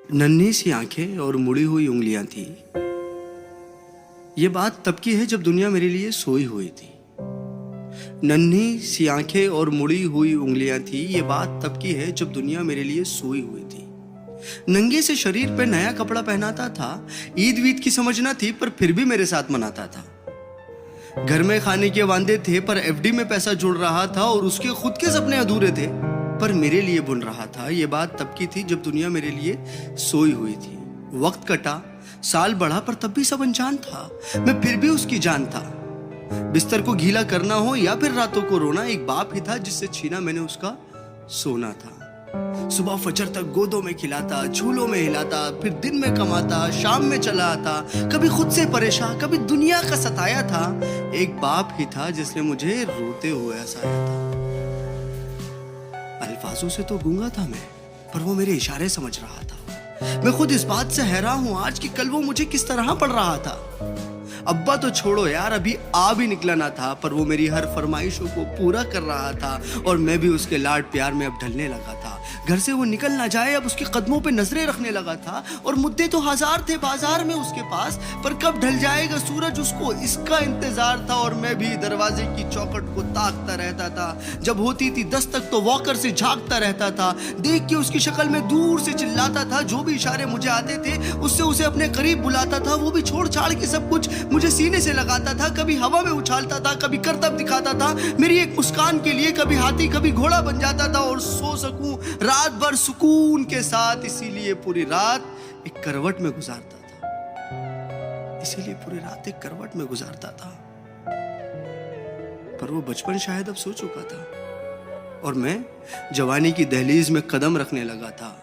नन्ही सी आंखें और मुड़ी हुई उंगलियां थी। ये बात तब की है जब दुनिया मेरे लिए सोई हुई थी। नन्ही सी आंखें और मुड़ी हुई उंगलियां थी। ये बात तब की है जब दुनिया मेरे लिए सोई हुई थी। नंगे से शरीर पे नया कपड़ा पहनाता था। ईद वीद की समझ ना थी पर फिर भी मेरे साथ मनाता था। घर में खाने के वांदे थे पर एफडी में पैसा जुड़ रहा था और उसके खुद के सपने अधूरे थे पर मेरे लिए बुन रहा था। ये बात तब की थी जब दुनिया मेरे लिए सोई हुई थी। वक्त कटा, साल बढ़ा पर तब भी सब अनजान था। मैं फिर भी उसकी जान था। बिस्तर को गीला करना हो या फिर रातों को रोना, एक बाप ही था जिससे छीना मैंने उसका सोना था। सुबह फजर तक गोदों में खिलाता, झूलों में हिलाता, फिर दिन में कमाता, शाम में चला आता, कभी खुद से परेशान, कभी दुनिया का सताया था। एक बाप ही था जिसने मुझे रोते हुए हंसाया था। अल्फाजों से तो गूंगा था मैं, पर वो मेरे इशारे समझ रहा था। मैं खुद इस बात से हैरान हूं आज कि कल वो मुझे किस तरह पढ़ रहा था। अब्बा तो छोड़ो यार, अभी आ भी निकला ना था पर वो मेरी हर फरमाइशों को पूरा कर रहा था और मैं भी उसके लाड प्यार में अब ढलने लगा था। घर से वो निकल ना जाए अब उसके कदमों पे नजरें रखने लगा था। और मुद्दे तो हजार थे बाजार में उसके पास, पर कब ढल जाएगा सूरज उसको इसका इंतजार था। और मैं भी दरवाजे की चौखट को ताकता रहता था। जब होती थी दस्तक तो वॉकर से झांकता रहता था। देख के उसकी शक्ल में दूर से चिल्लाता था। जो भी इशारे मुझे आते थे उससे उसे अपने करीब बुलाता था। वो भी छोड़ छाड़ के सब कुछ मुझे सीने से लगाता था। कभी हवा में उछालता था, कभी करतब दिखाता था मेरी एक मुस्कान के लिए। कभी हाथी कभी घोड़ा बन जाता था और सो सकूं रात भर सुकून के साथ। इसीलिए पूरी रात एक करवट में गुजारता था। इसीलिए पूरी रात एक करवट में गुजारता था। पर वो बचपन शायद अब सो चुका था और मैं जवानी की दहलीज में कदम रखने लगा था।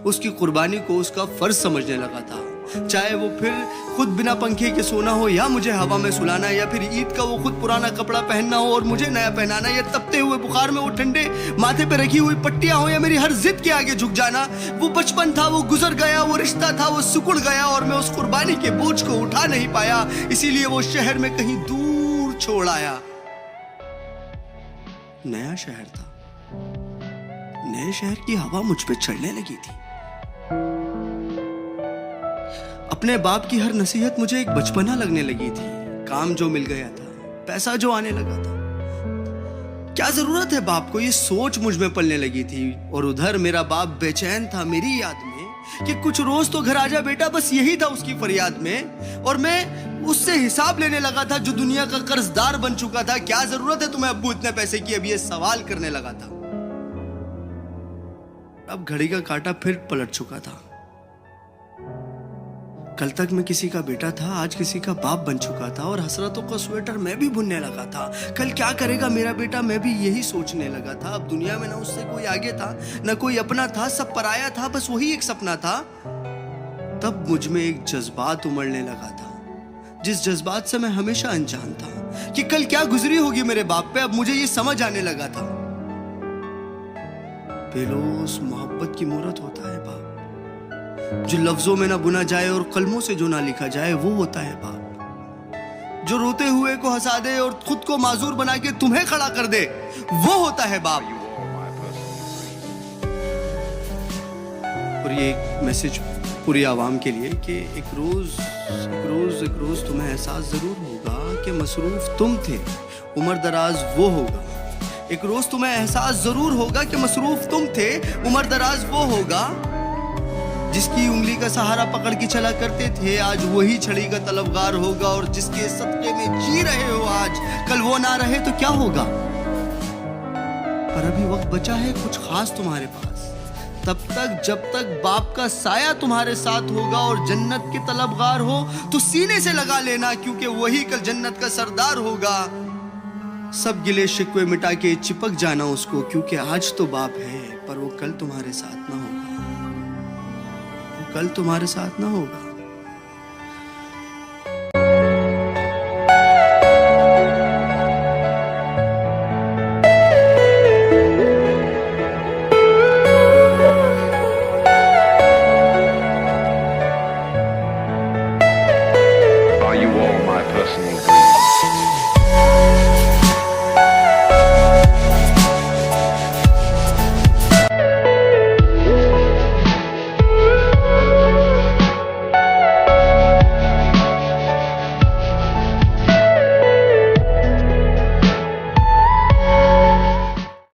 उसकी कुर्बानी को उसका फर्ज समझने लगा था। चाहे वो फिर खुद बिना पंखे के सोना हो या मुझे हवा में सुलाना, या फिर ईद का वो खुद पुराना कपड़ा पहनना हो और मुझे नया पहनाना, या तपते हुए बुखार में वो ठंडे माथे पे रखी हुई पट्टियां हो या मेरी हर जिद के आगे झुक जाना। वो बचपन था, वो गुजर गया, वो रिश्ता था, वो सिकुड़ गया और मैं उस कुर्बानी के बोझ को उठा नहीं पाया। इसीलिए वो शहर में कहीं दूर छोड़ आया। नया शहर था, नए शहर की हवा मुझ पे चढ़ने लगी थी। अपने बाप की हर नसीहत मुझे एक बचपना लगने लगी थी। काम जो मिल गया था, पैसा जो आने लगा था, क्या जरूरत है बाप को, ये सोच मुझ में पलने लगी थी। और उधर मेरा बाप बेचैन था मेरी याद में कि कुछ रोज तो घर आजा बेटा, बस यही था उसकी फरियाद में। और मैं उससे हिसाब लेने लगा था जो दुनिया का कर्जदार बन चुका था। क्या जरूरत है तुम्हें अब्बू इतने पैसे की, अब ये सवाल करने लगा था। अब घड़ी का कांटा फिर पलट चुका था। कल तक मैं किसी का बेटा था, आज किसी का बाप बन चुका था और हसरतों का स्वेटर मैं भी बुनने लगा था। कल क्या करेगा मेरा बेटा, मैं भी यही सोचने लगा था। अब दुनिया में ना उससे कोई आगे था, ना कोई अपना था, सब पराया था, बस वही एक सपना था। तब मुझ में एक जज्बात उमड़ने लगा था, जिस जज्बात से मैं हमेशा अनजान था कि कल क्या गुजरी होगी मेरे बाप पे। अब मुझे ये समझ आने लगा था, बेलोस मोहब्बत की मूरत होता है बाप। जो लफ्जों में ना बुना जाए और कलमों से जो ना लिखा जाए वो होता है बाप। जो रोते हुए को हंसा दे और खुद को माजूर बना के तुम्हें खड़ा कर दे वो होता है बाप। और ये एक मैसेज पूरी आवाम के लिए कि एक रोज तुम्हें एहसास जरूर होगा कि मसरूफ तुम थे, उम्र दराज वो होगा। एक रोज तुम्हें एहसास जरूर होगा कि मसरूफ तुम थे, उम्र दराज वो होगा। जिसकी उंगली का सहारा पकड़ के चला करते थे आज वही छड़ी का तलबगार होगा। और जिसके सदके में जी रहे हो आज, कल वो ना रहे तो क्या होगा। पर अभी वक्त बचा है कुछ खास तुम्हारे पास, तब तक जब तक बाप का साया तुम्हारे साथ होगा। और जन्नत के तलबगार हो तो सीने से लगा लेना, क्योंकि वही कल जन्नत का सरदार होगा। सब गिले शिकवे मिटा के चिपक जाना उसको, क्योंकि आज तो बाप है पर वो कल तुम्हारे साथ ना होगा। वो कल तुम्हारे साथ ना होगा।